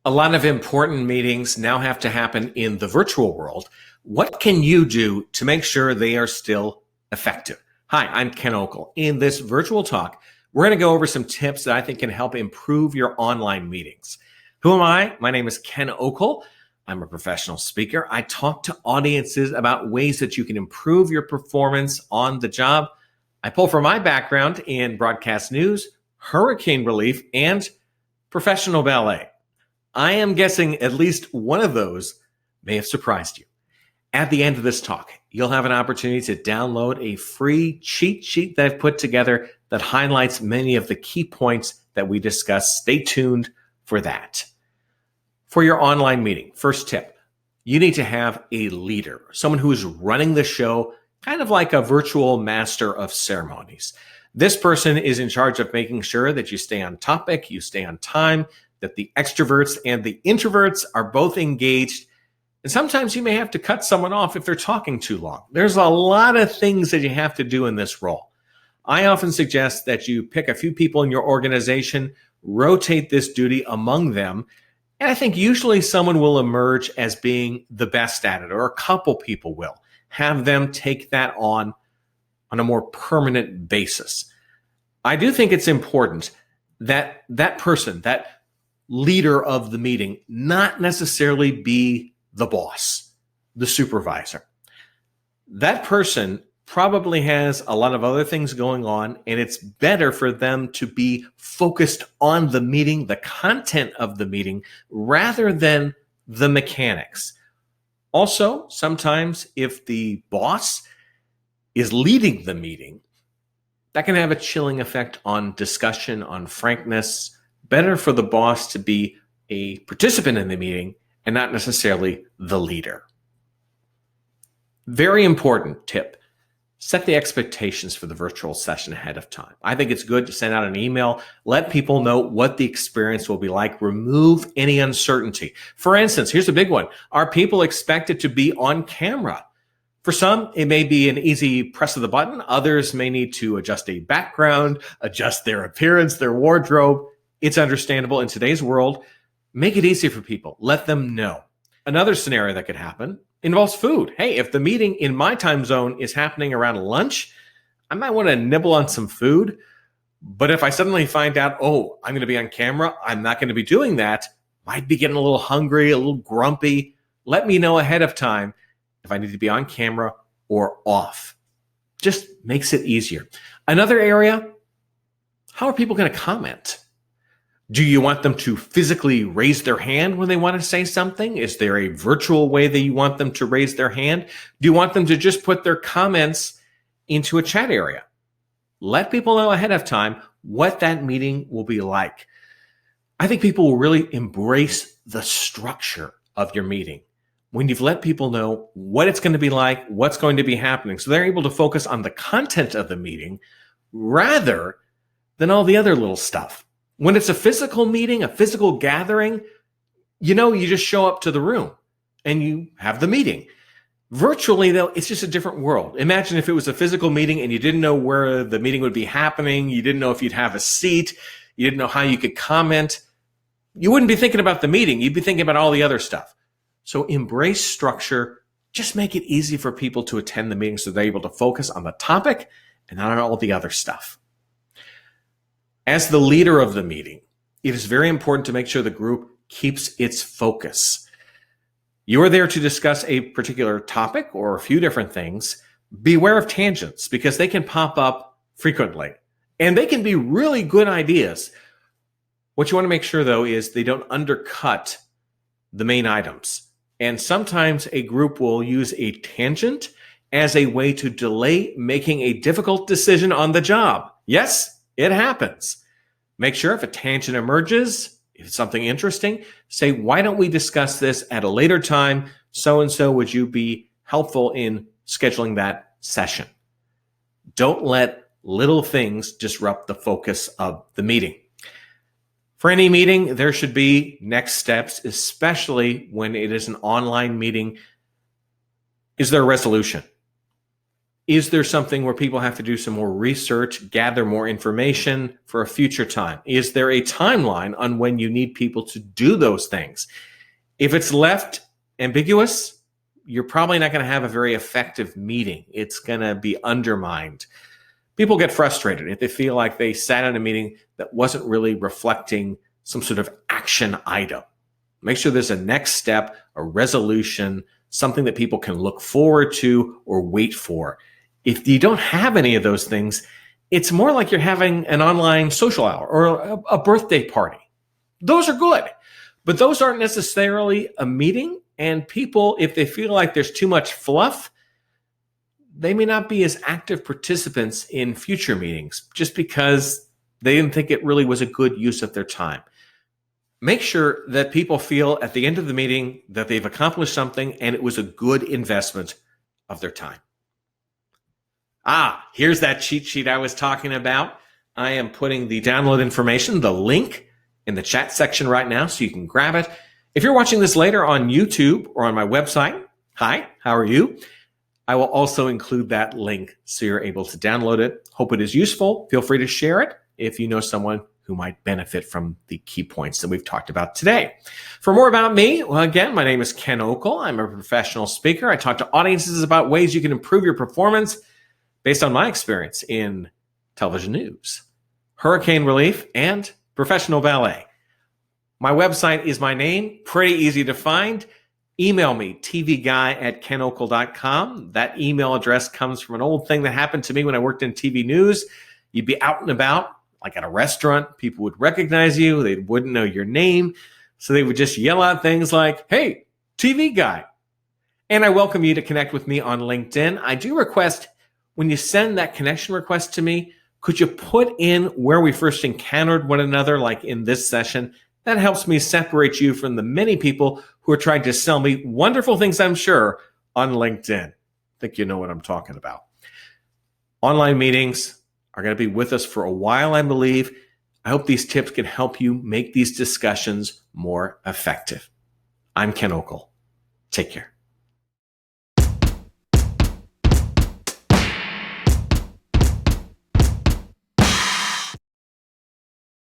A lot of important meetings now have to happen in the virtual world. What can you do to make sure they are still effective? Hi, I'm Ken Okel. In this virtual talk, we're going to go over some tips that I think can help improve your online meetings. Who am I? My name is Ken Okel. I'm a professional speaker. I talk to audiences about ways that you can improve your performance on the job. I pull from my background in broadcast news, hurricane relief, and professional ballet. I am guessing at least one of those may have surprised you. At the end of this talk, you'll have an opportunity to download a free cheat sheet that I've put together that highlights many of the key points that we discussed. Stay tuned for that. For your online meeting, first tip, you need to have a leader, someone who is running the show, kind of like a virtual master of ceremonies. This person is in charge of making sure that you stay on topic, you stay on time, that the extroverts and the introverts are both engaged. And sometimes you may have to cut someone off if they're talking too long. There's a lot of things that you have to do in this role. I often suggest that you pick a few people in your organization, rotate this duty among them, and I think usually someone will emerge as being the best at it, or a couple people will. Have them take that on a more permanent basis. I do think it's important that that person, that leader of the meeting, not necessarily be the boss, the supervisor. That person probably has a lot of other things going on, and it's better for them to be focused on the meeting, the content of the meeting, rather than the mechanics. Also, sometimes if the boss is leading the meeting, that can have a chilling effect on discussion, on frankness. Better for the boss to be a participant in the meeting and not necessarily the leader. Very important tip. Set the expectations for the virtual session ahead of time. I think it's good to send out an email, let people know what the experience will be like, remove any uncertainty. For instance, here's a big one. Are people expected to be on camera? For some, it may be an easy press of the button. Others may need to adjust a background, adjust their appearance, their wardrobe. It's understandable in today's world. Make it easy for people. Let them know. Another scenario that could happen involves food. Hey, if the meeting in my time zone is happening around lunch, I might want to nibble on some food. But if I suddenly find out, oh, I'm going to be on camera, I'm not going to be doing that, might be getting a little hungry, a little grumpy. Let me know ahead of time if I need to be on camera or off. Just makes it easier. Another area, how are people going to comment? Do you want them to physically raise their hand when they want to say something? Is there a virtual way that you want them to raise their hand? Do you want them to just put their comments into a chat area? Let people know ahead of time what that meeting will be like. I think people will really embrace the structure of your meeting when you've let people know what it's going to be like, what's going to be happening. So they're able to focus on the content of the meeting rather than all the other little stuff. When it's a physical meeting, a physical gathering, you just show up to the room and you have the meeting. Virtually, though, it's just a different world. Imagine if it was a physical meeting and you didn't know where the meeting would be happening. You didn't know if you'd have a seat. You didn't know how you could comment. You wouldn't be thinking about the meeting. You'd be thinking about all the other stuff. So embrace structure. Just make it easy for people to attend the meeting so they're able to focus on the topic and not on all the other stuff. As the leader of the meeting, it is very important to make sure the group keeps its focus. You are there to discuss a particular topic or a few different things. Beware of tangents because they can pop up frequently and they can be really good ideas. What you want to make sure, though, is they don't undercut the main items. And sometimes a group will use a tangent as a way to delay making a difficult decision on the job. Yes, it happens. Make sure if a tangent emerges, if it's something interesting, say, why don't we discuss this at a later time? So-and-so, would you be helpful in scheduling that session? Don't let little things disrupt the focus of the meeting. For any meeting, there should be next steps, especially when it is an online meeting. Is there a resolution? Is there something where people have to do some more research, gather more information for a future time? Is there a timeline on when you need people to do those things? If it's left ambiguous, you're probably not going to have a very effective meeting. It's going to be undermined. People get frustrated if they feel like they sat in a meeting that wasn't really reflecting some sort of action item. Make sure there's a next step, a resolution, something that people can look forward to or wait for. If you don't have any of those things, it's more like you're having an online social hour or a birthday party. Those are good, but those aren't necessarily a meeting. And people, if they feel like there's too much fluff, they may not be as active participants in future meetings just because they didn't think it really was a good use of their time. Make sure that people feel at the end of the meeting that they've accomplished something and it was a good investment of their time. Here's that cheat sheet I was talking about. I am putting the download information, the link, in the chat section right now so you can grab it. If you're watching this later on YouTube or on my website, hi, how are you? I will also include that link so you're able to download it. Hope it is useful. Feel free to share it if you know someone who might benefit from the key points that we've talked about today. For more about me, well, again, my name is Ken Okel. I'm a professional speaker. I talk to audiences about ways you can improve your performance based on my experience in television news, hurricane relief, and professional ballet. My website is my name, pretty easy to find. Email me, tvguy@kenokel.com. That email address comes from an old thing that happened to me when I worked in TV news. You'd be out and about, like at a restaurant. People would recognize you. They wouldn't know your name. So they would just yell out things like, hey, TV guy. And I welcome you to connect with me on LinkedIn. I do request when you send that connection request to me, could you put in where we first encountered one another, like in this session? That helps me separate you from the many people who are trying to sell me wonderful things, I'm sure, on LinkedIn. I think you know what I'm talking about. Online meetings are going to be with us for a while, I believe. I hope these tips can help you make these discussions more effective. I'm Ken Okel. Take care.